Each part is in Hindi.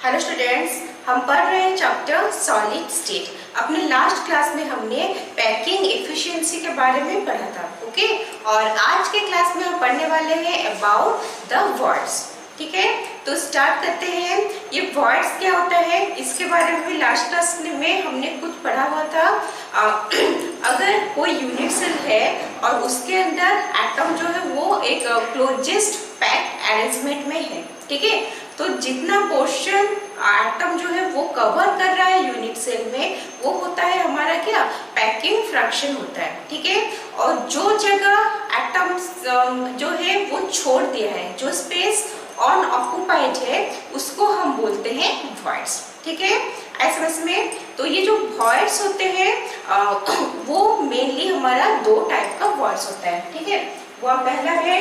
हेलो स्टूडेंट्स, हम पढ़ रहे हैं चैप्टर सॉलिड स्टेट। अपने लास्ट क्लास में हमने पैकिंग एफिशिएंसी के बारे में पढ़ा था, ओके। और आज के क्लास में हम पढ़ने वाले हैं अबाउट द वर्ड्स, ठीक है। तो स्टार्ट करते हैं। ये वर्ड्स क्या होता है इसके बारे में भी लास्ट क्लास में हमने कुछ पढ़ा हुआ था। अगर कोई यूनिट सेल है और उसके अंदर एटम जो है वो एक क्लोजेस्ट पैक्ड अरेंजमेंट में है, ठीक है, तो जितना पोर्शन एटम जो है वो कवर कर रहा है यूनिट सेल में वो होता है हमारा क्या, पैकिंग फ्रैक्शन होता है, ठीक है। और जो जगह एटम जो है वो छोड़ दिया है, जो स्पेस अनऑक्युपाइड है, उसको हम बोलते हैं वॉइड्स, ठीक है। ऐसे में तो ये जो वॉइड्स होते हैं वो मेनली हमारा दो टाइप का वॉइड्स होता है, ठीक है। वो पहला है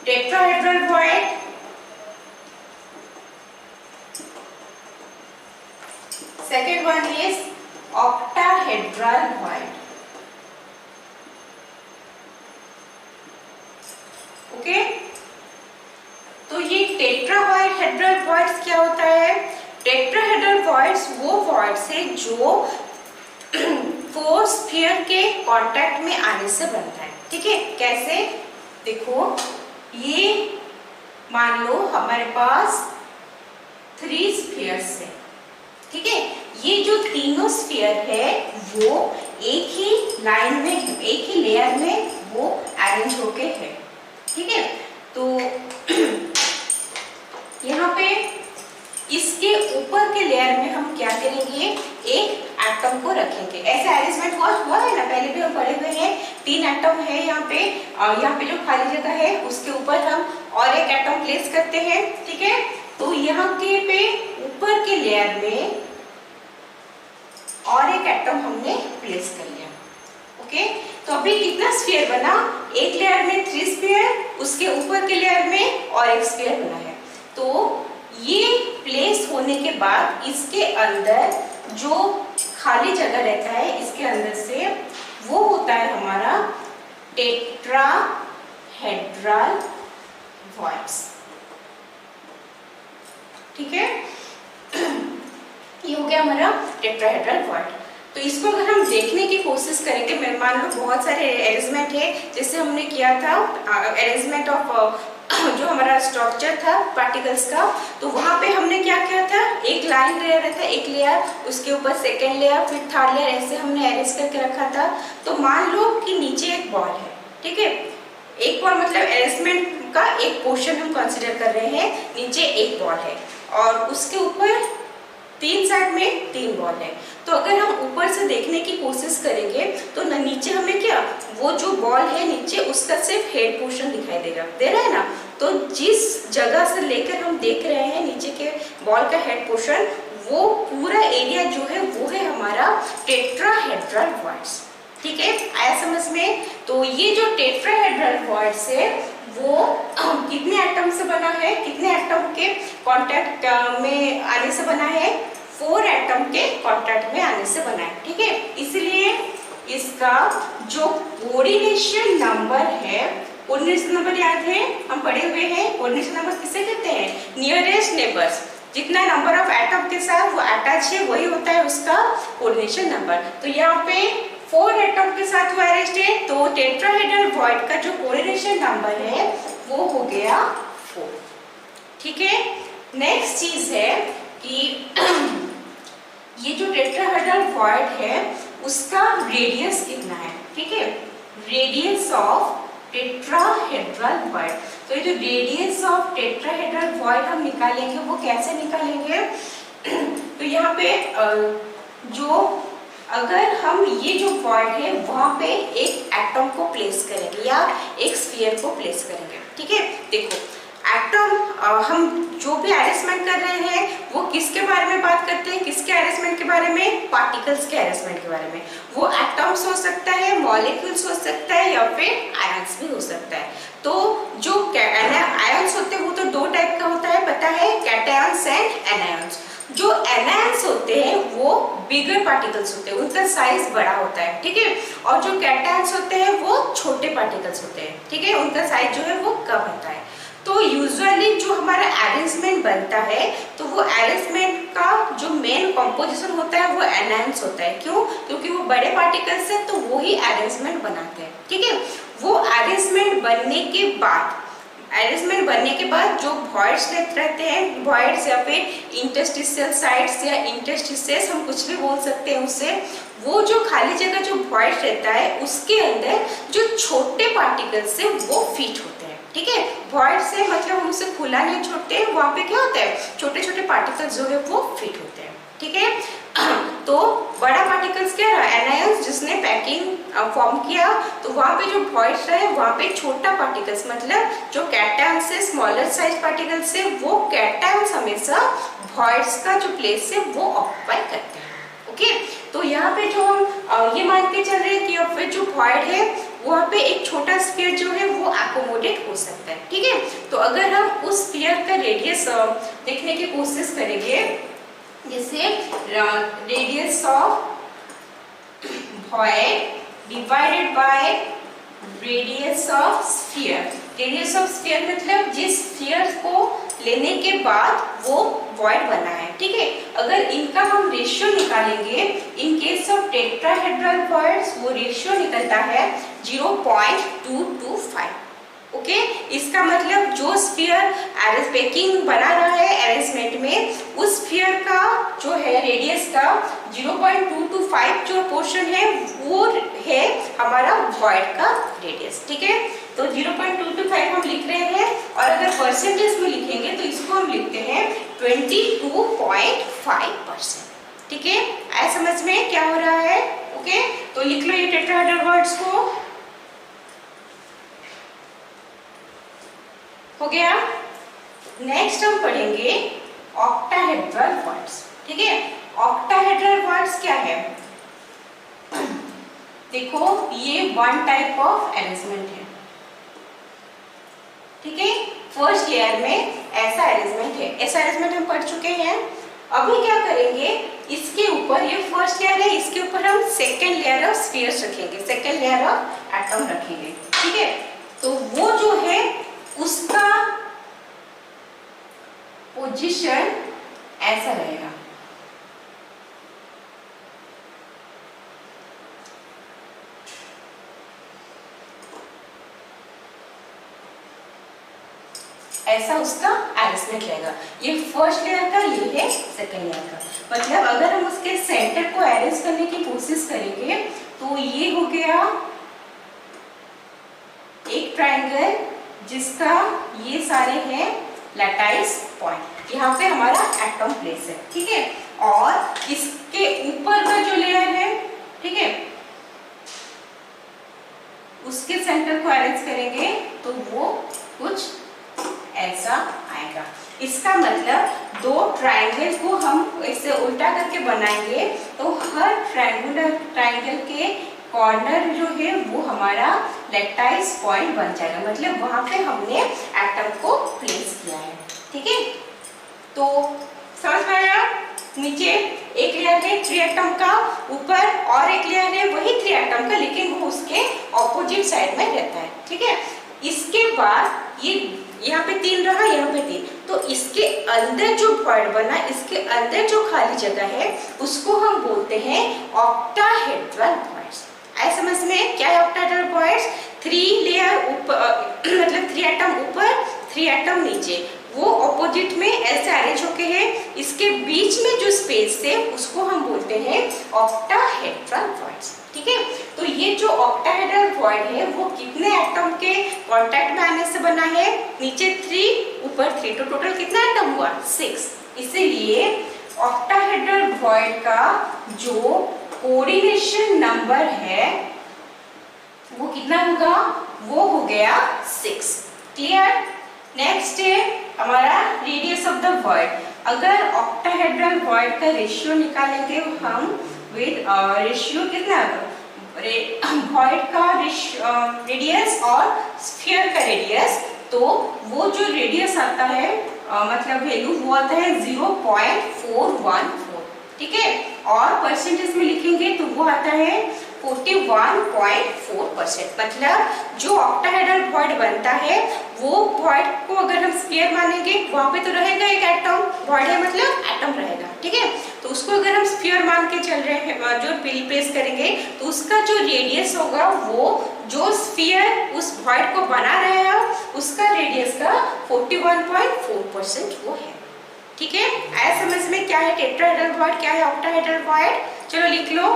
tetrahedral void, second one is octahedral void, okay. तो ये टेट्राहेड्रल वॉइड्स क्या होता है? टेट्राहेड्रल वॉइड्स वो वॉइड्स है जो 4 स्फीयर के कांटेक्ट में आने से बनता है, ठीक है। कैसे? देखो, ये मान लो हमारे पास 3 स्फीयर्स है, ठीक है। ये जो तीनों स्फीयर है वो एक ही लाइन में, एक ही लेयर में वो अरेंज होके है, ठीक है। तो यहाँ पे इसके ऊपर के लेयर में हम क्या करेंगे, एक एटम को रखेंगे। ऐसे अरेंजमेंट हुआ है ना, पहले भी हम पढ़े हुए हैं। 3 एटम है यहाँ पे जो खाली जगह है उसके ऊपर हम और एक एटम प्लेस करते हैं, ठीक है। तो यहाँ के पे ऊपर के लेयर में और एक एटम हमने प्लेस कर लिया, ओके। तो अभी कितना स्फीयर बना? एक लेयर में 3 स्फीयर, उसके ऊपर के लेयर में और एक स्फीयर बना है। तो ये प्लेस होने के बाद इसके अंदर जो खाली जगह रहता है इसके अंदर से वो होता है हमारा टेट्राहेड्रल वॉइड्स, ठीक है। ये हो गया हमारा टेट्राहेड्रल वॉइड। तो इसको अगर हम देखने की कोशिश करेंगे, मैं मान लो बहुत सारे अरेंजमेंट है, जैसे हमने किया था अरेंजमेंट ऑफ जो हमारा स्ट्रक्चर था पार्टिकल्स का, तो वहाँ पे हमने क्या किया था, एक लाइन लेयर रहता है, एक लेयर, उसके ऊपर सेकेंड लेयर, फिर थर्ड लेयर, ऐसे हमने अरेंज करके रखा था। तो मान लो कि नीचे एक बॉल है, ठीक है। एक बॉल मतलब अरेंजमेंट का एक पोर्शन हम कंसिडर कर रहे हैं, नीचे एक बॉल है और उसके ऊपर 3 साइड में 3 बॉल है। तो अगर हम ऊपर से देखने की कोशिश करेंगे तो नीचे हमें क्या, वो जो बॉल है नीचे उसका सिर्फ हेड पोर्शन दिखाई दे रहा है ना। तो जिस जगह से लेकर हम देख रहे हैं नीचे के बॉल का हेड पोर्शन, वो पूरा एरिया जो है वो है हमारा टेट्राहेड्रल वॉइड्स, ठीक है। आया समझ में? तो ये जो टेट्राहेड्रल वॉइड्स है वो कितने एटम से बना है, कितने एटम के कांटेक्ट में आने से बना है? 4 एटम के कांटेक्ट में आने से बना है, ठीक है। इसलिए इसका जो कोऑर्डिनेशन नंबर है, कोऑर्डिनेशन नंबर याद है, हम पढ़े हुए हैं। कोऑर्डिनेशन नंबर किसे कहते हैं? Nearest neighbours. जितना नंबर ऑफ एटम के साथ वो अटैच है वही होता है उसका कोऑर्डिनेशन नंबर। तो यहाँ पे 4 एटम के साथ वो अरेंज्ड है, तो टेट्राहेड्रल वॉइड का जो कोऑर्डिनेशन नंबर है वो हो गया 4, ठीक है। नेक्स्ट चीज है कि ये जो टेट्राहेड्रल वॉइड है उसका रेडियस कितना है, ठीक है। रेडियस ऑफ टेट्राहेड्रल वॉइड, तो ये जो रेडियस ऑफ टेट्राहेड्रल वॉइड हम निकालेंगे वो कैसे निकालेंगे? तो यहाँ पे जो अगर हम ये जो वॉइड है वहां पे एक एटम को प्लेस करेंगे या एक स्फीयर को प्लेस करेंगे, ठीक है। देखो, एटम हम जो भी अरेंजमेंट कर रहे हैं वो किसके बारे में बात करते हैं? किसके अरेंजमेंट के बारे में? पार्टिकल्स के अरेंजमेंट के बारे में। वो एटम्स हो सकता है, मॉलिक्यूल्स हो सकता है या फिर आयंस भी हो सकता है। तो जो आयंस होते हैं वो तो 2 टाइप का होता है, पता है, कैटायंस एंड एनायंस। जो एनायंस होते हैं वो बिगर पार्टिकल्स होते हैं, उनका साइज बड़ा होता है, ठीक है। और जो कैटायंस होते हैं वो छोटे पार्टिकल्स होते हैं, ठीक है, उनका साइज जो है वो कम होता है। तो यूजुअली जो हमारा अरेंजमेंट बनता है तो वो अरेंजमेंट कंपोजिशन होता है वो एनहांस होता है। क्यों? क्योंकि वो बड़े पार्टिकल्स है तो वो ही अरेंजमेंट बनाते हैं। ठीक है, वो अरेंजमेंट बनने के बाद जो वॉइड्स रहते हैं, वॉइड्स या फिर इंटरस्टिशियल साइट्स या इंटरस्टिसेस, हम कुछ भी बोल सकते हैं उससे, वो जो खाली जगह जो वॉइड रहता है उसके अंदर जो छोटे पार्टिकल्स है वो फिट होते हैं। ठीक है, वॉइड से मतलब हम उसे खुला नहीं छोड़ते, वहाँ पे क्या होता है, छोटे छोटे पार्टिकल्स जो है वो फिट होते हैं। ठीक है, तो बड़ा पार्टिकल्स क्या रहा, एनायंस जिसने पैकिंग फॉर्म किया, तो वहाँ पे जो वॉइड्स रहे वहाँ पे छोटा पार्टिकल्स मतलब जो कैटायंस से स्मॉलर साइज पार्टिकल्स से, वो कैटायंस हमेशा वॉइड्स का जो प्लेस है वो ऑक्यूपाई करते हैं। ओके, तो यहाँ पे जो हम ये मान के चल रहे हैं कि अब जो वॉइड है वहाँ पे एक छोटा स्फीयर जो है वो एकोमोडेट हो सकता है। ठीक है, तो अगर हम उस स्फीयर का रेडियस देखने की कोशिश करेंगे, जैसे radius of void divided by radius of sphere. Radius of sphere मतलब जिस स्फीयर को लेने के बाद वो वॉइड बना है। ठीक है, अगर इनका हम रेशियो निकालेंगे, in case of tetrahedral voids वो रेशियो निकलता है 0.225। ओके, इसका मतलब जो स्फीयर पैकिंग बना रहा है अरेंजमेंट में, उस स्फीयर का जो है रेडियस का 0.225 जो पोर्शन है वो है हमारा वॉइड का रेडियस। ठीक है, तो 0.225 हम लिख रहे हैं, और अगर परसेंटेज में लिखेंगे तो इसको हम लिखते हैं 22.5%। ठीक है, आया समझ में क्या हो रहा है? ओके, तो लिख लो ये टेट्राहेड्रल वॉइड्स को। हो गया। नेक्स्ट हम पढ़ेंगे ऑक्टाहेड्रल वॉइड्स। ठीक है, ऑक्टाहेड्रल वॉइड्स क्या है? देखो ये वन टाइप ऑफ अरेंजमेंट है। ठीक है, फर्स्ट लेयर में ऐसा अरेंजमेंट है, ऐसा अरेंजमेंट हम पढ़ चुके हैं। अभी क्या करेंगे, इसके ऊपर, ये फर्स्ट लेयर है, इसके ऊपर हम सेकेंड लेयर ऑफ स्फीयर्स रखेंगे, सेकेंड लेयर ऑफ एटम रखेंगे। ठीक है, तो वो जो है उसका पोजीशन ऐसा रहेगा। ऐसा उसका अरेंजमेंट रहेगा। ये फर्स्ट लेयर का, ये है सेकेंड लेयर का। मतलब अगर हम उसके सेंटर को अरेंज करने की कोशिश करेंगे तो ये हो गया एक ट्रायंगल जिसका ये सारे हैं लैटाइस पॉइंट, यहाँ पे हमारा एटम प्लेस है। ठीक है, और इसके ऊपर का जो लेयर है, ठीक है, उसके सेंटर को अरेंज करेंगे तो वो कुछ ऐसा आएगा। इसका मतलब दो ट्रायंगल को हम ऐसे उल्टा करके बनाएंगे तो हर ट्रायंगल के कॉर्नर जो है वो हमारा लैटाइस पॉइंट बन जाएगा, मतलब वहां पे हमने एटम को प्लेस किया है। ठीक है, तो समझ में आया? नीचे एक लेयर है 3 एटम का, ऊपर और एक लेयर है वही 3 एटम का, लेकिन वो उसके ऑपोजिट साइड में रहता है। ठीक है, इसके बाद ये यहाँ पे 3 रहा, यहाँ पे 3, तो इसके अंदर जो वॉइड बना, इसके अंदर जो खाली जगह है उसको हम बोलते हैं ऑक्टाहेड्रल वॉइड्स। आए समझ में क्या है ऑक्टाहेड्रल वॉइड्स? 3 लेयर ऊपर मतलब 3 एटम ऊपर 3 एटम नीचे, वो ऑपोजिट में ऐसे अरेंज होके है, इसके बीच में जो स्पेस है उसको हम बोलते हैं ऑक्टाहेड्रल वॉइड्स। ठीक है, तो ये जो ऑक्टाहेड्रल वॉइड है वो कितने एटम के कांटेक्ट में आने से बना है? नीचे 3 ऊपर 3, तो टोटल कितना एटम हुआ? 6। इसीलिए ऑक्टाहेड्रल वॉइड का जो कोऑर्डिनेशन नंबर है वो कितना होगा? वो हो गया 6। क्लियर? नेक्स्ट है हमारा रेडियस ऑफ द वॉइड। अगर ऑक्टाहेड्रल वॉइड का रेशियो निकालेंगे हम विद रेशियो कितना वॉइड का रेडियस और स्फीयर का रेडियस, तो वो जो रेडियस आता है मतलब वैल्यू वो आता है 0.414। ठीक है, और परसेंटेज में लिखेंगे तो वो आता है 41.4%। मतलब जो ऑक्टाहेड्रल वॉइड बनता है वो वॉइड को अगर हम स्फीयर मानेंगे वहां पे तो रहेगा एक एटम, वॉइड है मतलब एटम रहेगा। ठीक है, तो उस उसको अगर हम स्फीयर मान के चल रहे हैं, जो प्लेस करेंगे, तो उसका जो रेडियस होगा वो जो स्फीयर उस वॉइड को बना रहा है उसका रेडियस का 41.4% वो है। ठीक है, आया समझ में क्या है टेट्राहेड्रल वॉइड, क्या है ऑक्टाहेड्रल वॉइड? चलो लिख लो।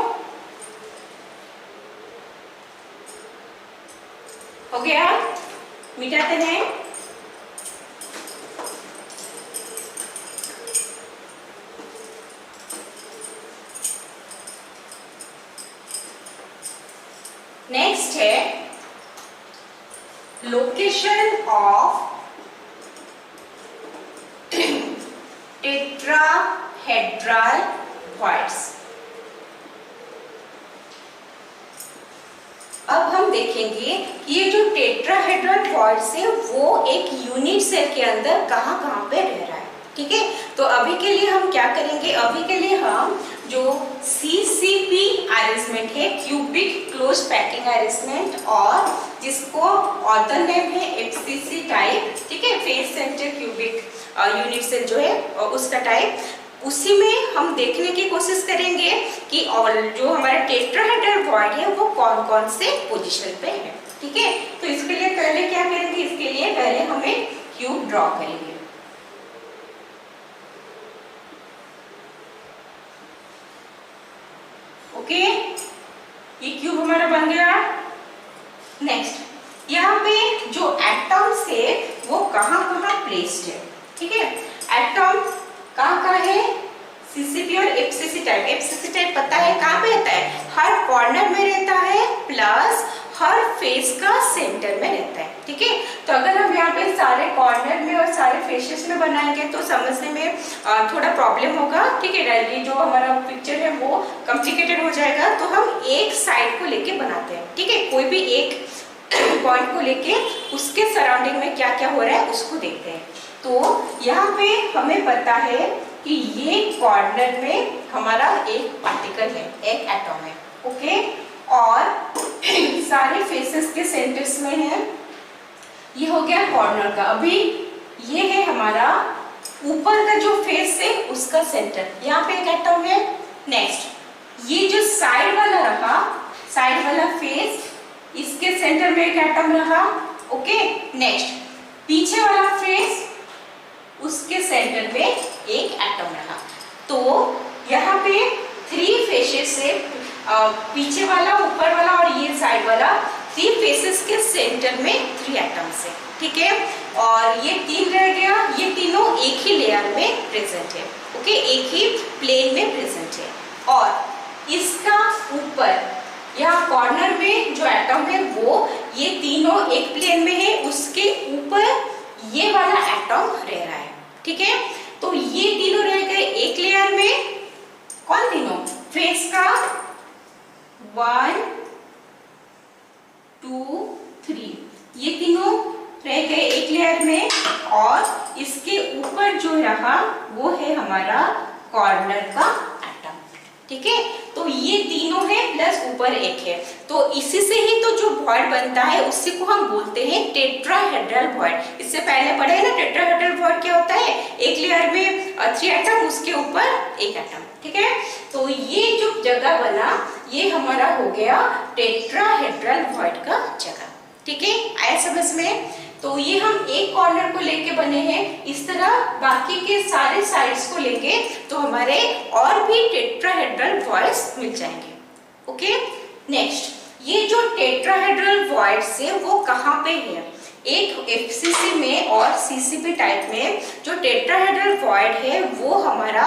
हो गया, मिटाते हैं। नेक्स्ट है लोकेशन ऑफ टेट्राहेड्रल वॉइड्स। अब हम देखेंगे कि ये जो टेट्राहेड्रल वॉइड्स है वो एक यूनिट सेल के अंदर कहाँ पे रह रहा है। ठीक है, तो अभी के लिए हम क्या करेंगे, अभी के लिए हम जो CCP अरेंजमेंट है, क्यूबिक क्लोज पैकिंग अरेंजमेंट, और जिसको ऑथर नेम है FCC टाइप, ठीक है, face centre cubic unit cell जो है उसका टाइप, उसी में हम देखने की कोशिश करेंगे कि और जो हमारा टेट्राहेड्रल वॉइड है वो कौन कौन से पोजीशन पे है। ठीक है, तो इसके लिए पहले क्या करेंगे, इसके लिए पहले हमें क्यूब ड्रॉ करेंगे। ओके, ये क्यूब हमारा बन गया। नेक्स्ट, यहाँ पे जो एटम्स है वो कहाँ प्लेस्ड है। ठीक है, एटम कहाँ है, CCP और FCC टाइप। FCC टाइप पता है कहाँ पे रहता है, हर कॉर्नर में रहता है, प्लस हर फेस का सेंटर में रहता है। ठीक है, तो अगर हम यहाँ पे सारे कॉर्नर में और सारे फेसेस में बनाएंगे तो समझने में थोड़ा प्रॉब्लम होगा। ठीक है, ये जो हमारा पिक्चर है वो कॉम्प्लिकेटेड हो जाएगा, तो हम एक साइड को लेके बनाते हैं। ठीक है, कोई भी एक पॉइंट को लेके उसके सराउंडिंग में क्या क्या हो रहा है उसको देखते हैं। तो यहाँ पे हमें पता है कि ये कॉर्नर में हमारा एक पार्टिकल है, एक एटम है। ओके, और सारे फेसेस के सेंटर्स में है, ये हो गया कॉर्नर का। अभी ये है हमारा ऊपर का जो फेस है उसका सेंटर, यहाँ पे एक एटम है। नेक्स्ट, ये जो साइड वाला रहा, साइड वाला फेस, इसके सेंटर में एक एटम रहा। ओके, नेक्स्ट पीछे वाला फेस, उसके सेंटर में एक एटम रहा। तो यहाँ पे 3 फेसेस से, पीछे वाला, ऊपर वाला और ये साइड वाला, 3 फेसेस के सेंटर में 3 एटम्स है। ठीक है, और ये 3 रह गया, ये तीनों एक ही लेयर में प्रेजेंट है। ओके, एक ही प्लेन में प्रेजेंट है। और इसका ऊपर यहाँ कॉर्नर में जो एटम है वो, ये तीनों एक प्लेन में है, उसके ऊपर ये वाला एटम रह रहा है। ठीक है, तो ये तीनों रह गए एक लेयर में। कौन तीनों, फेस का 1 2 3, ये तीनों रह गए एक लेयर में, और इसके ऊपर जो रहा वो है हमारा कॉर्नर का एटम। ठीक है, तो ये तीनों है प्लस ऊपर एक है, तो इसी से ही तो जो वॉइड बनता है उसी को हम बोलते हैं टेट्राहेड्रल वॉइड। इससे पहले पढ़े हैं ना टेट्राहेड्रल वॉइड क्या होता है, एक लेयर में 3 एटम, उसके ऊपर एक एटम। ठीक है, तो ये जो जगह बना ये हमारा हो गया टेट्राहेड्रल वॉइड का जगह। ठीक है, आया समझ में? तो ये हम एक कॉर्नर को लेके बने हैं, इस तरह बाकी के सारे साइड्स को लेंगे तो हमारे और भी टेट्राहेड्रल वॉइड्स मिल जाएंगे। ओके, नेक्स्ट, ये जो टेट्राहेड्रल वॉइड्स है वो कहाँ पे है, एक FCC में और CCP टाइप में जो टेट्राहेड्रल वॉइड है वो हमारा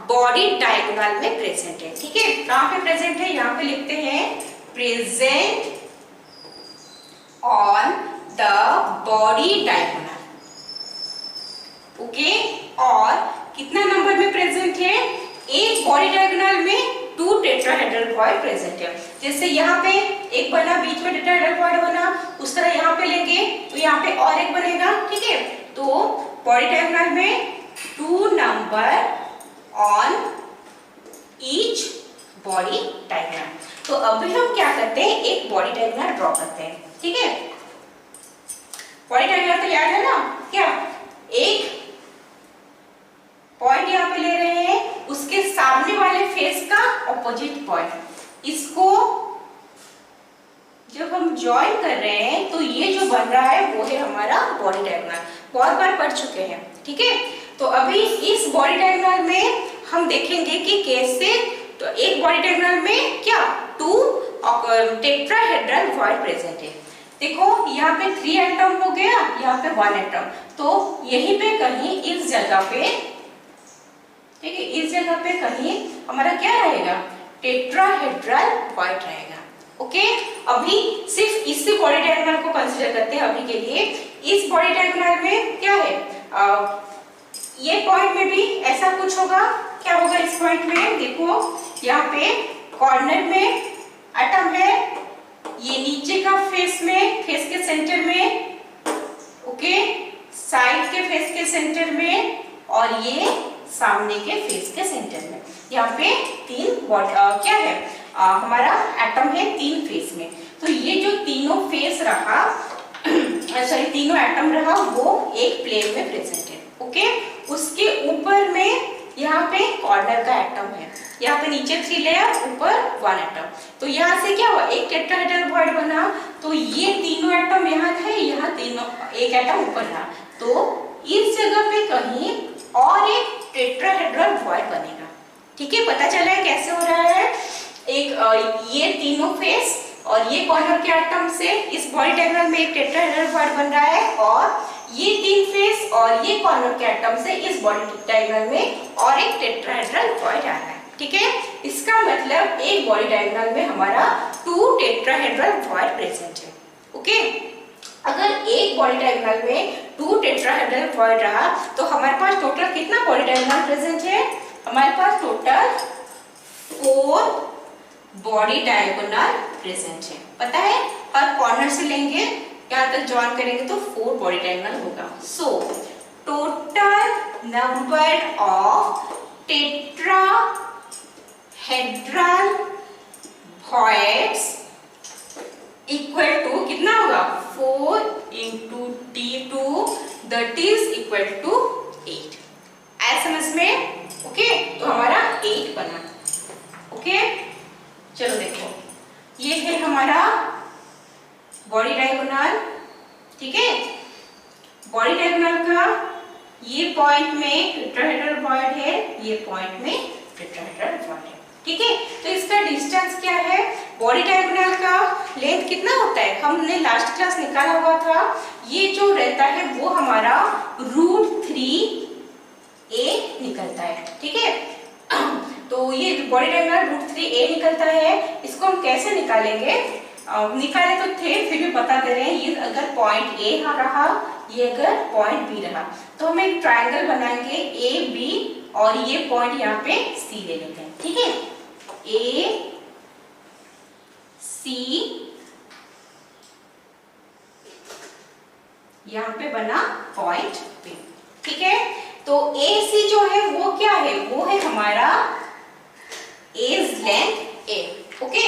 बॉडी डायगोनल में प्रेजेंट है। ठीक है, कहाँ पे प्रेजेंट है, यहाँ पे लिखते हैं present on the body diagonal. Okay, और कितना नंबर में प्रेजेंट है, एक बॉडी डायगोनल में 2 टेट्राहेड्रल वॉइड प्रेजेंट है। जैसे यहाँ पे एक बना, बीच में टेट्राहेड्रल वॉइड बना, उस तरह यहाँ पे लेंगे तो यहाँ पे और एक बनेगा। ठीक है, तो बॉडी डायगोनल में 2 number on each body diagonal. तो अभी हम क्या करते हैं, एक बॉडी डायगोनल ड्रॉ करते हैं। ठीक है, बॉडी डायगोनल तो याद है ना, क्या एक पॉइंट यहाँ पे ले रहे हैं, उसके सामने वाले फेस का ऑपोजिट पॉइंट। इसको जब हम ज्वाइन कर रहे हैं तो ये जो बन रहा है वो है हमारा बॉडी डायगोनल। बहुत बार पढ़ चुके हैं, ठीक है। तो अभी इस बॉडी डायगोनल में हम देखेंगे कि कैसे, तो एक बॉडी डायगोनल में क्या 2 टेट्राहेड्रल वॉइड प्रेजेंट है। देखो यहाँ पे 3 एटम हो गया, यहाँ पे 1 एटम, तो यहीं पे कहीं इस जगह पे, ठीक है, इस जगह पे कहीं हमारा क्या रहेगा, टेट्राहेड्रल वॉइड रहेगा। ओके, अभी सिर्फ इसी बॉडी डायगोनल को कंसीडर करते हैं अभी के लिए। इस बॉडी डायगोनल में क्या है, ये पॉइंट में भी ऐसा कुछ होगा। क्या होगा इस पॉइंट में, देखो यहाँ पे कॉर्नर में एटम है, ये नीचे का फेस में, फेस के सेंटर में, ओके, साइड के फेस के सेंटर में, और ये सामने के फेस के सेंटर में। यहाँ पे 3 क्या है, हमारा एटम है 3 फेस में। तो ये जो तीनों फेस रहा सॉरी तीनों एटम रहा वो एक प्लेन में प्रेजेंट है। ओके, उसके ऊपर में यहाँ पे कॉर्नर का एटम है, यहाँ पे नीचे 3 लेयर, ऊपर 1 एटम। तो यहाँ से क्या हुआ, एक टेट्राहेड्रल वॉइड बना। तो ये तीनों एटम यहाँ थे, यहाँ तीनों एक एटम ऊपर रहा, तो इस जगह पे कहीं और एक टेट्राहेड्रल वॉइड बनेगा। ठीक है, पता चला है कैसे हो रहा है। एक ये तीनों फेस और ये कॉर्नर के एटम से इस बॉडी डायग्राम में एक टेट्राहेड्रल वॉइड बन रहा है, और ये 3 फेस और ये कॉर्नर के एटम से इस बॉडी डायग्राम में और एक टेट्राहेड्रल वॉइड आ रहा है। ठीक है, इसका मतलब एक बॉडी डायग्राम में हमारा 2 टेट्राहेड्रल वॉइड प्रेजेंट है। ओके, अगर एक बॉडी डायग्राम में 2 टेट्राहेड्रल वॉइड रहा तो हमारे पास टोटल कितना बॉडी डायग्राम प्रेजेंट है, हमारे पास टोटल 4 बॉडी डायगोनल प्रेजेंट है। पता है, हर कॉर्नर से लेंगे, यहाँ तक जॉइन करेंगे तो 4 बॉडी डायगोनल होगा। So total number of tetrahedral voids equal to कितना होगा, 4 into T2 that is equal to 8। ऐसा समझ में, ओके, तो हमारा 8 बना। ओके, चलो देखो, ये है हमारा बॉडी डायगोनल। ठीक है, बॉडी डायगोनल का ये पॉइंट में टेट्राहेड्रल वॉइड है, ये पॉइंट में टेट्राहेड्रल वॉइड है। ठीक है, तो इसका डिस्टेंस क्या है, बॉडी डायगोनल का लेंथ कितना होता है, हमने लास्ट क्लास निकाला हुआ था। ये जो रहता है वो हमारा √3a निकलता है। ठीक है, तो ये बॉडी डायगोनल √3a निकलता है। इसको हम कैसे निकालेंगे, निकाले तो थे, फिर भी बता दे रहे हैं। ये अगर पॉइंट A रहा, ये अगर पॉइंट B रहा, तो हम एक ट्रायंगल बनाएंगे AB, और ये पॉइंट यहाँ पे C ले लेते हैं। ठीक है, A C यहाँ पे बना पॉइंट B। ठीक है, तो AC जो है वो क्या है, वो है हमारा एज लेंथ A। ओके,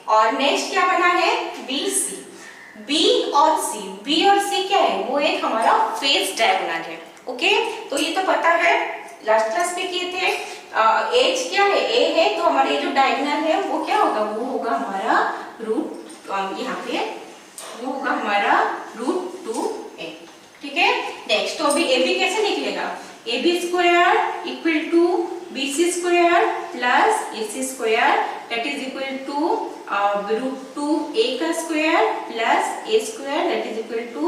और नेक्स्ट क्या बना है, BC। B और C क्या है, वो एक हमारा फेस डायगोनल है। ओके, तो ये तो पता है, लास्ट क्लास में किए थे। एज क्या है, A है, तो हमारा ये जो डायगोनल है वो क्या होगा, वो होगा हमारा यहाँ पे वो होगा हमारा √2a। ठीक है, नेक्स्ट तो अभी AB कैसे निकलेगा, AB² equal to BC² plus AC² that is equal to √2a का square plus a² that is equal to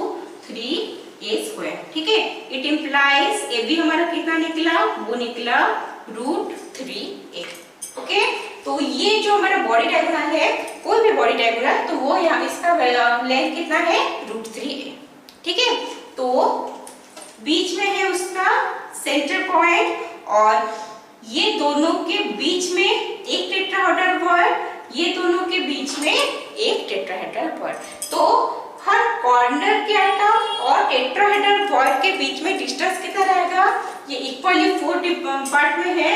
3a²। ठीक है, इट इम्प्लाइज AB हमारा कितना निकला, वो निकला √3a। ओके, तो ये जो हमारा बॉडी डायगोनल है, कोई भी बॉडी डायगोनल, तो वो यहाँ इसका लेंथ कितना है, √3a। ठीक है, तो बीच में है उसका सेंटर पॉइंट, और ये दोनों के बीच में एक टेट्राहेड्रल वॉइड, ये दोनों के बीच में एक टेट्राहेड्रल वॉइड। तो हर कॉर्नर के एटम और टेट्राहेड्रल वॉइड के बीच में डिस्टेंस कितना रहेगा, ये इक्वली 4 पार्ट में है,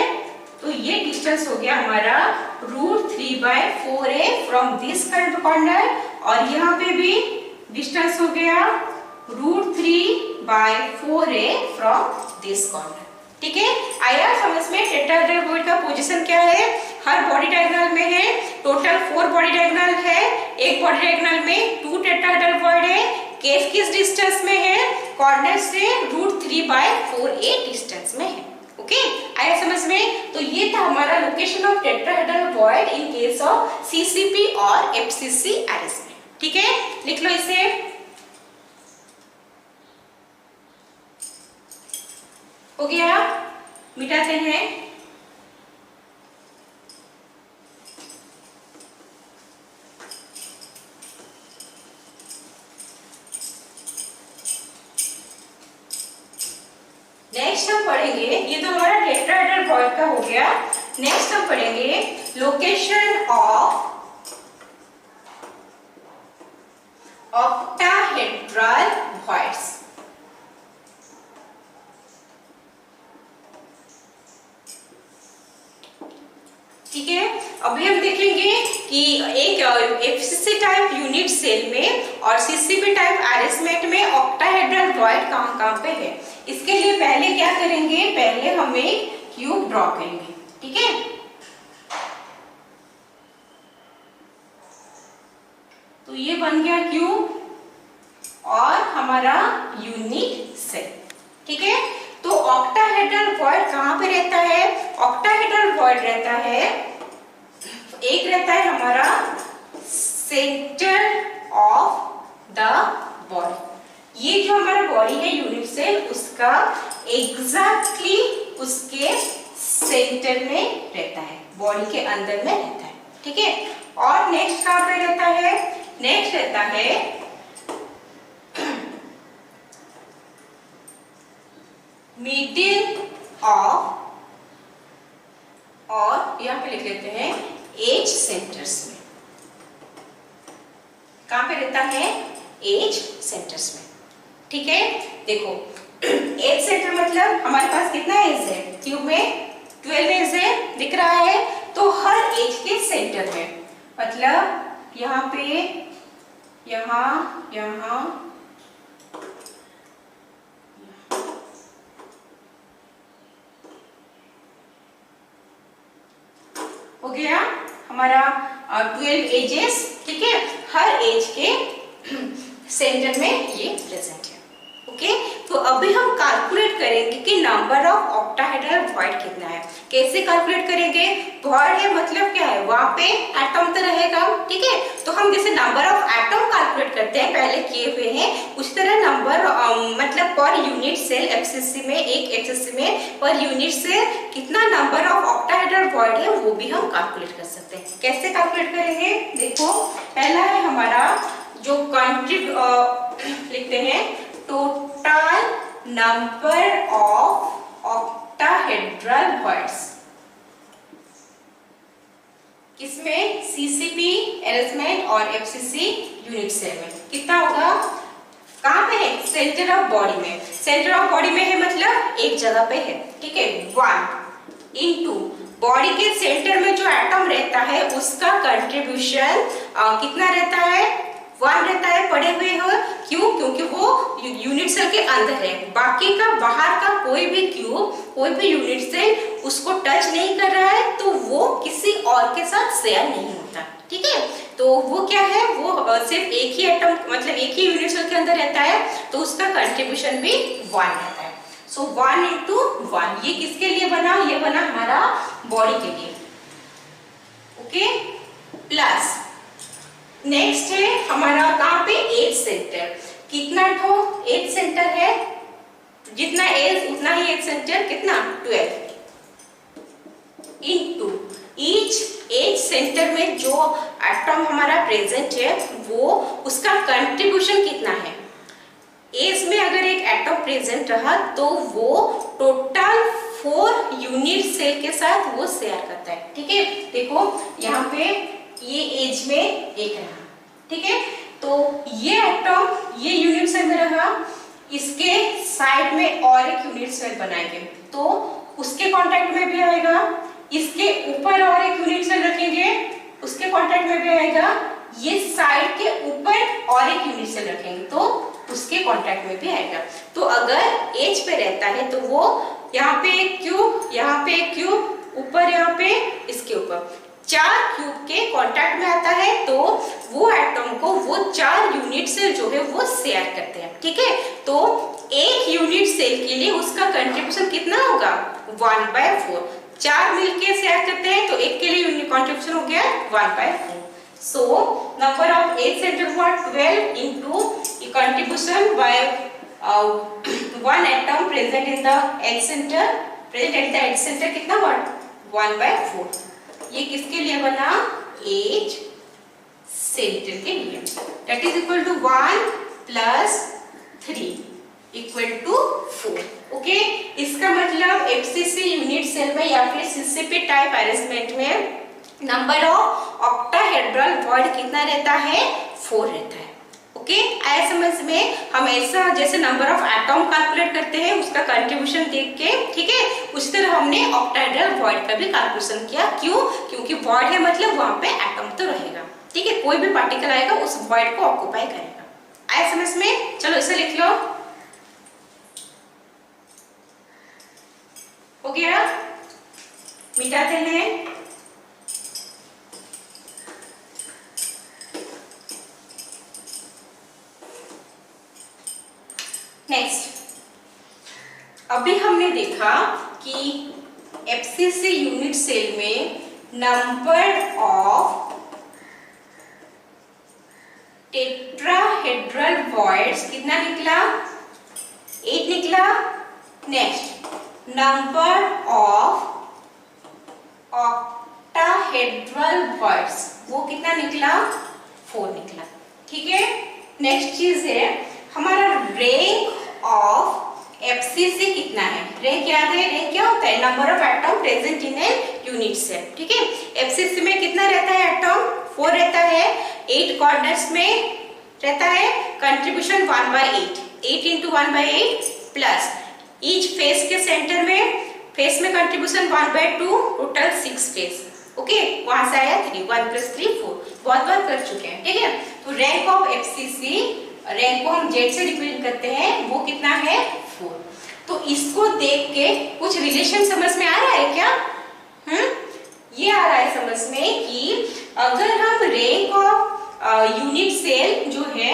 तो ये डिस्टेंस हो गया हमारा √3/4a फ्रॉम दिस कॉर्नर, और यहाँ पे भी डिस्टेंस हो गया √3/4a फ्रॉम दिस कॉर्नर। ठीक है, आया समझ में टेट्राहेड्रल वॉइड का पोजीशन क्या है, हर बॉडी डायगोनल में है टोटल 4 बॉडी डायगोनल है, एक बॉडी डायगोनल में 2 टेट्राहेड्रल वॉइड है, केस किस डिस्टेंस में है, कॉर्नर से √3/4a डिस्टेंस में है। ओके, आया समझ में? तो ये था हमारा location of tetrahedral void in case of CCP और एफसीसी अरेंजमेंट। ठीक है, लिख लो इसे। हो गया, मिटाते हैं। नेक्स्ट हम पढ़ेंगे, ये तो हमारा टेट्राहेड्रल वॉइड का हो गया। नेक्स्ट हम पढ़ेंगे लोकेशन ऑफ ऑक्टाहेड्रल वॉइड्स। ठीक है, अभी हम देखेंगे कि एक एफसीसी टाइप यूनिट सेल में और सीसीपी टाइप अरेंजमेंट में ऑक्टाहेड्रल वॉइड कहां पे है। इसके लिए पहले क्या करेंगे, पहले हम एक क्यूब ड्रॉ करेंगे। ठीक है, तो ये बन गया क्यूब और हमारा यूनिट सेल। ठीक है, तो ऑक्टाहेड्रल वॉइड कहां पे रहता है? ऑक्टाहेड्रल वॉइड रहता है, एक रहता है हमारा सेंटर ऑफ द बॉडी। ये जो हमारा बॉडी है यूनिट सेल, उसका एग्जैक्टली उसके सेंटर में रहता है, बॉडी के अंदर में रहता है। ठीक है, और नेक्स्ट कहां पे रहता है? नेक्स्ट रहता है मिडिल ऑफ, और यहां पे लिख लेते हैं एज सेंटर्स में। कहां पे रहता है? एज सेंटर्स में। ठीक है, देखो एज सेंटर मतलब हमारे पास कितना एज है क्यूब में? 12 एज है, दिख रहा है। तो हर एज के सेंटर में, मतलब यहाँ पे, यहाँ, यहाँ, हो गया हमारा 12 एजेस। ठीक है, हर एज के सेंटर में ये प्रेजेंट है। ओके, तो अभी हम कैलकुलेट करेंगे कि नंबर ऑफ ऑक्टाहेड्रल वॉइड कितना है। कैसे कैलकुलेट करेंगे? वॉइड है मतलब क्या है, वहां पे एटम तो रहेगा। ठीक है, तो हम जैसे नंबर ऑफ एटम कैलकुलेट करते हैं, पहले किए हुए हैं, उसी तरह नंबर मतलब पर यूनिट सेल एफसीसी में, एक एफसीसी में पर यूनिट सेल कितना नंबर ऑफ ऑक्टाहेड्रल वॉइड है वो भी हम कैलकुलेट कर सकते हैं। कैसे कैलकुलेट करेंगे? देखो, पहला है हमारा जो लिखते हैं total number of octahedral voids. किसमें? सीसीपी अरेंजमेंट और एफसीसी यूनिट सेल में। कितना होगा? कहां पे है? सेंटर ऑफ बॉडी में। सेंटर ऑफ बॉडी में है मतलब एक जगह पे है। ठीक है, 1 इंटू बॉडी के सेंटर में जो एटम रहता है उसका कंट्रीब्यूशन कितना रहता है? 1 रहता है, पड़े हुए हो। क्यों? क्योंकि वो यूनिट सेल के अंदर है, बाकी का बाहर का कोई भी क्यूब, कोई भी यूनिट सेल उसको टच नहीं कर रहा है, तो वो किसी और के साथ शेयर नहीं होता। ठीक है, तो वो क्या है, वो सिर्फ एक ही एटम मतलब एक ही यूनिट सेल के अंदर रहता है, तो उसका कंट्रीब्यूशन भी 1 रहता है। सो 1 इंटू 1, ये किसके लिए बना? ये बना हमारा बॉडी के लिए। ओके, प्लस नेक्स्ट है हमारा कहां पे? Edge centre. कितना ठो एज सेंटर है? जितना एज उतना ही एज सेंटर। कितना? 12 इंटू ईच एज सेंटर में जो एटम हमारा प्रेजेंट है वो उसका कंट्रीब्यूशन कितना है। एज में अगर एक एटम प्रेजेंट रहा तो वो टोटल 4 यूनिट सेल के साथ वो शेयर करता है। ठीक है, देखो यहाँ पे ये एज में एक रहा। ठीक है, तो ये एटम ये यूनिट सेल में रहा, इसके साइड में और एक यूनिट सेल बनाएंगे तो उसके कांटेक्ट में भी आएगा। इसके ऊपर और एक यूनिट सेल रखेंगे, उसके कांटेक्ट में भी आएगा। ये साइड के ऊपर और एक यूनिट सेल रखेंगे तो उसके कांटेक्ट में भी आएगा। तो अगर एज पे रहता है तो वो यहाँ पे एक क्यूब, यहाँ पे एक क्यूब, ऊपर यहाँ पे इसके ऊपर चार क्यूब के कांटेक्ट में आता है तो वो एटम को वो 4 यूनिट सेल जो है वो शेयर करते हैं, ठीक है। तो एक यूनिट सेल के लिए उसका कंट्रीब्यूशन कितना होगा 1/4। 4 मिलके शेयर करते हैं तो एक के लिए यूनिट कंट्रीब्यूशन हो गया 1/4। So number of H center for 12 into the contribution by one atom present in the H center, present at the H center कितना हुआ 1/4। ये किसके लिए बना H center के लिए। That is equal to 1 plus 3 equal to 4। Okay, इसका मतलब FCC यूनिट सेल में या फिर CCP टाइप अरेंजमेंट में नंबर ऑफ ऑक्टाहेड्रल वॉइड कितना रहता है 4 रहता है। ओके, आया समझ में। हम ऐसा जैसे नंबर ऑफ एटम कैलकुलेट करते हैं उसका कंट्रीब्यूशन देख के, ठीक है, उसी तरह हमने ऑक्टाहेड्रल वॉइड का भी कैलकुलेशन किया। क्यों? क्योंकि वॉइड है मतलब वहां पे एटम तो रहेगा, ठीक है, कोई भी पार्टिकल आएगा उस वॉइड को ऑक्यूपाई करेगा। आया समझ में। चलो इसे लिख लो। हो गया, मिटाते हैं। नेक्स्ट, अभी हमने देखा कि एफसीसी यूनिट सेल में नंबर ऑफ टेट्राहेड्रल वॉइड्स कितना निकला 8 निकला। Next, number of octahedral voids वो कितना निकला 4 निकला, ठीक है। नेक्स्ट चीज है हमारा रैंक ऑफ एफसीसी कितना है। रैंक याद है, रैंक क्या होता है number of atom present in a unit cell, ठीक है। एफसीसी में कितना रहता है एटम 4 रहता है, 8 कॉर्नर्स में रहता है, contribution 1/8, 8 into 1/8 plus each face के सेंटर में फेस में कंट्रीब्यूशन 1/2, टोटल 6 फेस। ओके, वहां से आया 3, 1 + 3 4, बहुत बार कर चुके हैं, ठीक है। तो रैंक ऑफ एफसीसी, रैंक को हम जेड से रिप्रेजेंट करते हैं, वो कितना है 4। तो इसको देख के कुछ रिलेशन समझ में आ रहा है क्या? ये आ रहा है समझ में कि अगर हम रैंक ऑफ यूनिट सेल जो है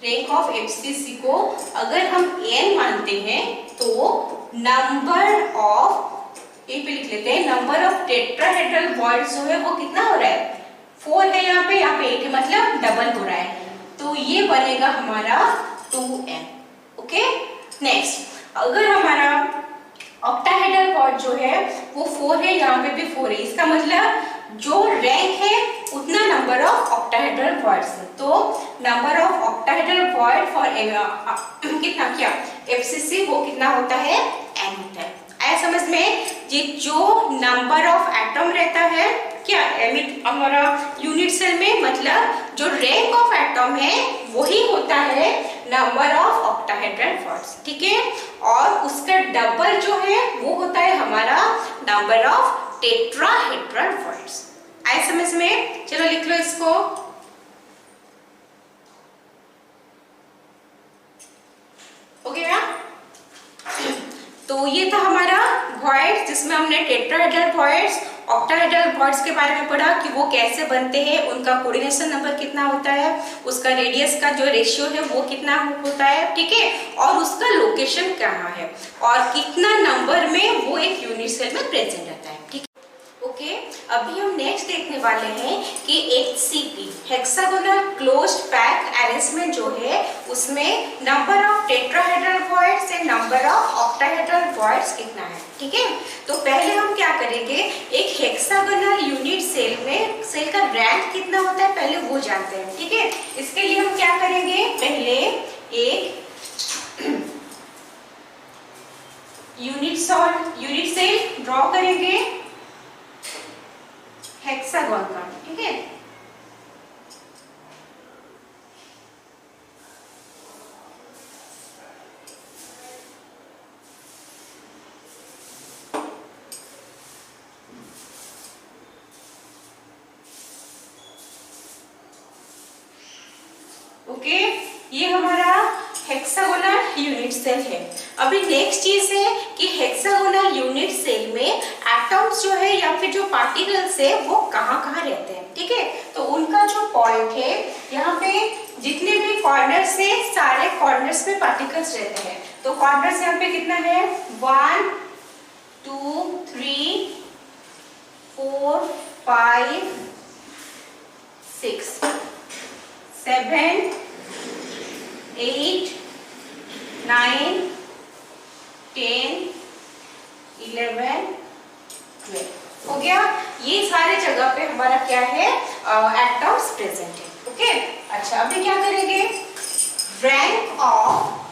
रैंक ऑफ एफसीसी को अगर हम n मानते हैं तो नंबर ऑफ ए पे लिख लेते हैं, नंबर ऑफ टेट्राहेड्रल वॉइड्स जो है वो कितना हो रहा है 4 है, यहाँ पे 8 है, मतलब डबल हो रहा है। तो ये बनेगा हमारा 2n। ओके, नेक्स्ट, अगर हमारा ऑक्टाहेड्रल वॉइड जो है वो 4 है, यहाँ पे भी 4 है, इसका मतलब जो रैंक है उतना नंबर ऑफ ऑक्टाहेड्रल वॉइड्स है। तो number of octahedral void for कितना क्या एफसीसी वो कितना होता है n होता है। आया समझ में। ये जो नंबर ऑफ एटम रहता है क्या हमारा यूनिट सेल में, मतलब जो रैंक ऑफ एटम है वही होता है नंबर ऑफ ऑक्टाहेड्रल वॉइड्स, ठीक है। और उसका डबल जो है वो होता है हमारा नंबर ऑफ टेट्राहेड्रल वॉइड्स। आया समझ में। चलो लिख लो इसको। हो गया। तो ये था हमारा वॉइड्स जिसमें हमने टेट्राहेड्रल वॉइड्स, ऑक्टाहेड्रल वॉइड्स के बारे में पढ़ा कि वो कैसे बनते हैं, उनका कोऑर्डिनेशन नंबर कितना होता है, उसका रेडियस का जो रेशियो है वो कितना होता है, ठीक है, और उसका लोकेशन कहाँ है और कितना नंबर में वो एक यूनिट सेल में प्रेजेंट रहता है, ठीक है। ओके, अभी हम नेक्स्ट देखने वाले हैं कि HCP hexagonal closed pack arrangement जो है उसमें number of tetrahedral voids and number of octahedral voids कितना है, ठीक है। तो पहले हम क्या करेंगे, एक हेक्सागोनल यूनिट सेल में सेल का रैंक कितना होता है पहले वो जानते हैं, ठीक है। इसके लिए हम क्या करेंगे, पहले एक यूनिट सेल ड्रॉ करेंगे हेक्सागोन का, ठीक है। ओके, ये हमारा हेक्सागोनल यूनिट सेल है। अभी नेक्स्ट चीज है कि हेक्सागोनल यूनिट सेल में एटम्स जो है या फिर जो पार्टिकल्स है वो कहाँ कहाँ रहते हैं, ठीक है। तो उनका जो पॉइंट है यहाँ पे जितने भी कॉर्नर्स है सारे कॉर्नर्स में पार्टिकल्स रहते हैं। तो कॉर्नर्स यहाँ पे कितना है 1 2 3 4 5 6 7 8 9 10 11 12 हो गया। ये सारे जगह पे हमारा क्या है एटम्स प्रेजेंट है, ओके। अच्छा अभी क्या करेंगे, rank of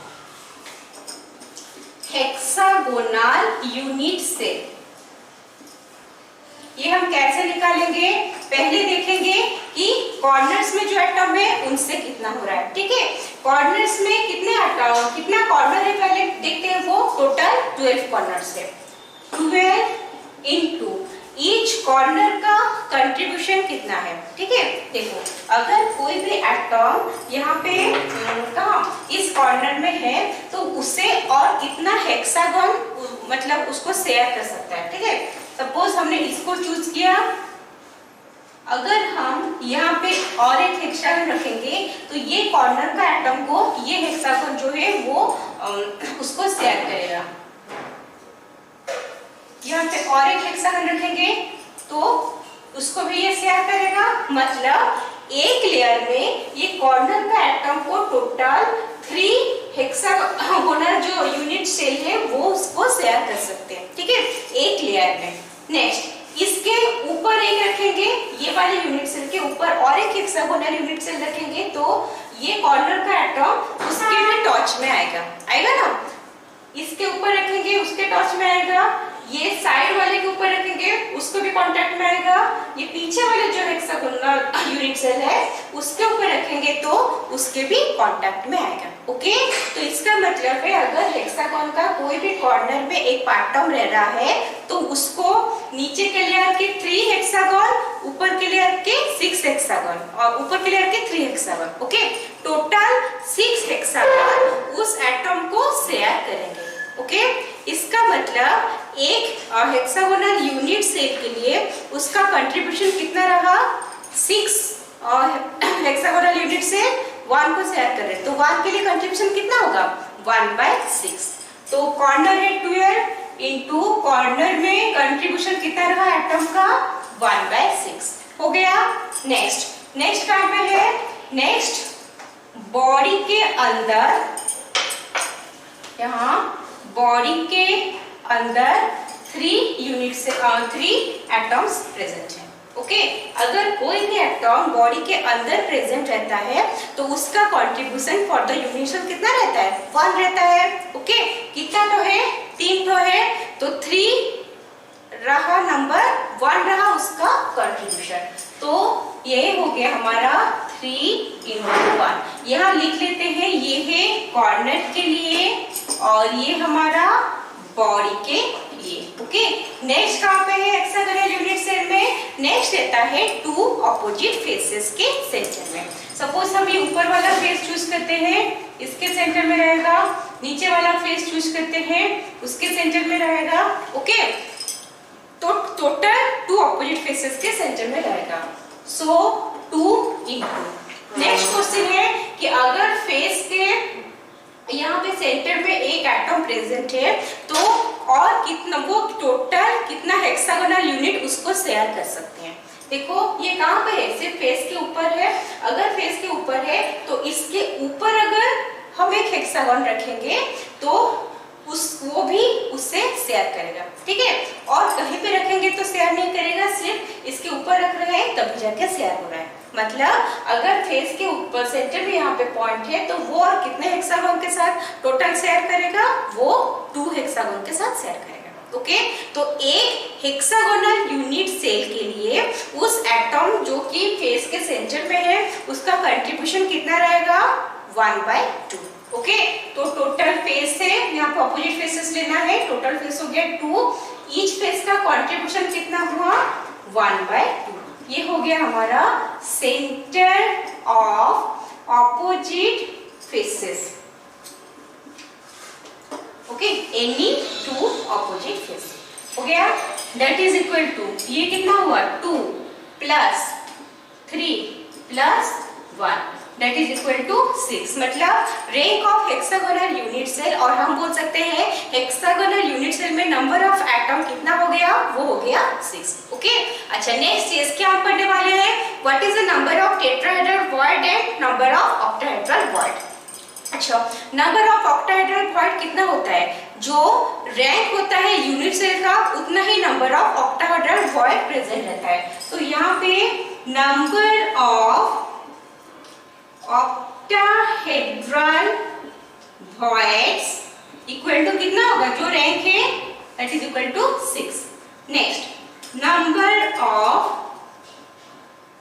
hexagonal unit cell, ये हम कैसे निकालेंगे, पहले देखेंगे कि कॉर्नर्स में जो एटम है उनसे कितना हो रहा है, ठीक है। कॉर्नर्स में कितने एटम, कितना कॉर्नर है पहले देखते हैं, वो टोटल 12 कॉर्नर्स है। 12 इनटू ईच कॉर्नर का कंट्रीब्यूशन कितना है, ठीक है। देखो अगर कोई भी एटम यहाँ पे कहाँ इस कॉर्नर में है तो उससे और कितना हेक्सागन मतलब उसको शेयर कर सकता है, ठीक है। सपोज हमने इसको चूज किया, अगर हम यहाँ पे और एक हेक्सागन रखेंगे तो ये कॉर्नर का एटम को ये हेक्सागन जो है वो उसको शेयर करेगा। यहाँ पे और एक हेक्सागन रखेंगे तो उसको भी ये शेयर करेगा, मतलब एक लेयर में ये कॉर्नर का एटम को टोटल 3 हेक्सागोनल जो यूनिट सेल है वो उसको शेयर कर सकते हैं, ठीक है, एक लेयर में। नेक्स्ट इसके ऊपर एक रखेंगे, ये वाले यूनिट सेल के ऊपर और एक हेक्सागोनल यूनिट सेल रखेंगे तो ये कॉर्नर का एटम उसके भी टच में आएगा ना। इसके ऊपर रखेंगे उसके टच में आएगा, ये साइड वाले के ऊपर रखेंगे उसको भी कांटेक्ट में आएगा, ये पीछे वाले जो हेक्सागोनल यूनिट सेल है उसके ऊपर रखेंगे तो उसके भी कांटेक्ट में आएगा, ओके। तो इसका मतलब है अगर हेक्सागोन का कोई भी कॉर्नर में एक एटम रह रहा है तो उसको नीचे के लेयर के 3 हेक्सागोन, ऊपर के लेयर के 6 हेक्सागोन और ऊपर के लेयर के 3 हेक्सागोन, ओके। टोटल 6 हेक्सागोन उस एटम को शेयर करेंगे, ओके। इसका मतलब एक हेक्सागोनल यूनिट सेल के लिए उसका कंट्रीब्यूशन कितना रहा 6 और हेक्सागोनल यूनिट सेल 1 को शेयर कर रहे हैं तो 1 के लिए कंट्रीब्यूशन कितना होगा 1/6। तो कॉर्नर है 12 इनटू कॉर्नर में कंट्रीब्यूशन कितना रहा एटम का 1/6 हो गया। नेक्स्ट कहाँ पे है, नेक्स्ट बॉडी के अंदर, यहाँ बॉडी के अंदर 3 एटम्स प्रेजेंट हैं, ओके। अगर कोई भी एटम बॉडी के अंदर प्रेजेंट रहता है तो उसका contribution for the unit cell कितना रहता है 1 रहता है, ओके। कितना तो है 3 तो है तो 3 रहा नंबर 1 रहा उसका कंट्रीब्यूशन, तो ये हो गया हमारा 3/1। यहाँ लिख लेते हैं, ये है कॉर्नर के लिए और ये हमारा बॉडी के लिए, ओके। नेक्स्ट कहाँ पे है हेक्सागोनल यूनिट सेल में, नेक्स्ट रहता है 2 ऑपोजिट फेसेस के सेंटर में। सपोज हम ये ऊपर वाला फेस चूज करते हैं, इसके सेंटर में रहेगा, नीचे वाला फेस चूज करते हैं उसके सेंटर में रहेगा, ओके। तो टोटल 2 ऑपोजिट फेसेस के सेंटर में रहेगा, सो 2/2। नेक्स्ट क्वेश्चन है कि अगर फेस के यहाँ पे सेंटर में एक एटम प्रेजेंट है तो और कितना वो टोटल कितना हेक्सागोनल यूनिट उसको शेयर कर सकते हैं। देखो ये कहाँ पे है, सिर्फ फेस के ऊपर है, अगर फेस के ऊपर है तो इसके ऊपर अगर हम एक हेक्सागोन रखेंगे तो वो भी उससे शेयर करेगा, ठीक है। और कहीं पे रखेंगे तो शेयर नहीं करेगा, सिर्फ इसके ऊपर रख रहे हैं तभी जाके शेयर हो रहा है। मतलब अगर फेस के ऊपर सेंटर में यहाँ पे पॉइंट है तो वो और कितने हेक्सागोन के साथ टोटल शेयर करेगा, वो 2 हेक्सागोन के साथ शेयर करेगा, ओके। तो एक हेक्सागोनल यूनिट सेल के लिए उस एटम जो कि फेस के सेंटर में है उसका कंट्रीब्यूशन कितना रहेगा 1/2, ओके। तो टोटल फेस है, यहाँ पे ऑपोजिट फेसेस लेना है, टोटल फेस हो गया 2, ईच फेस का कंट्रीब्यूशन कितना हुआ 1/2। ये हो गया हमारा centre of opposite faces, okay, any 2 opposite faces हो गया। दैट इज इक्वल टू, ये कितना हुआ 2 plus 3 plus 1 that is equal to 6। मतलब rank of hexagonal unit cell, और हम बोल सकते हैं हेक्सागोनल यूनिट सेल में नंबर ऑफ एटम कितना हो गया, वो हो गया 6। ओके, अच्छा नेक्स्ट चीज क्या हम पढ़ने वाले हैं, what is the number of tetrahedral void and number of octahedral void. अच्छा, नंबर ऑफ ऑक्टाहेड्रल वॉइड कितना होता है, जो रैंक होता है यूनिट सेल का उतना ही number of octahedral void present रहता है। तो यहाँ पे number of octahedral voids equal to कितना होगा, जो रैंक है that is equal to 6। Next number of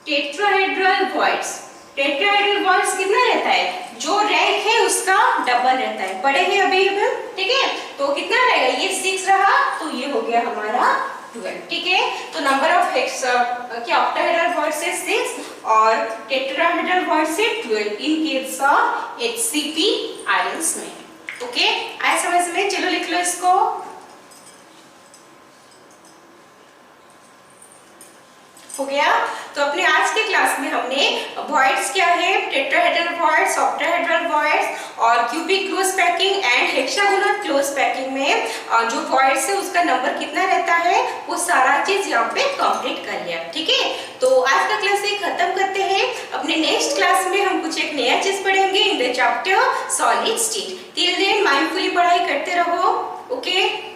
tetrahedral voids, tetrahedral voids कितना रहता है, जो रैंक है उसका डबल रहता है, बड़े हैं अभी, ठीक है, तो कितना रहेगा, ये 6 रहा तो ये हो गया हमारा 12, ठीक है। तो नंबर ऑफ क्या ऑक्टाहेड्रल वॉइड्स से 6 और टेट्राहेड्रल वॉइड्स से 12 in case of HCP ions में। ओके, आए समझ में, चलो लिख लो इसको। हो गया। तो अपने आज के क्लास में हमने वॉइड्स क्या है, टेट्राहेड्रल वॉइड्स, ऑक्टाहेड्रल वॉइड्स और cubic close packing and hexagonal close packing में जो वॉइड्स है उसका नंबर कितना रहता है, वो सारा चीज यहाँ पे कंप्लीट कर लिया, ठीक है। तो आज का क्लास ये खत्म करते हैं। अपने नेक्स्ट क्लास में हम कुछ एक नया चीज पढ़ेंगे in the chapter solid state. Till then mindfully पढ़ाई करते रहो। ओके।